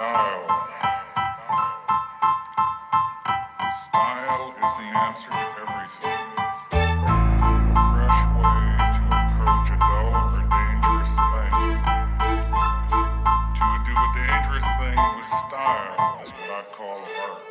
Style. Style is the answer to everything. A fresh way to approach a dull or dangerous thing. To do a dangerous thing with style is what I call art.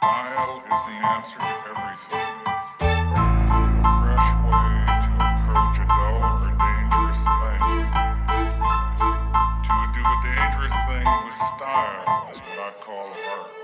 Style is the answer to everything. A fresh way to approach a dull or dangerous thing. To do a dangerous thing with style is what I call art.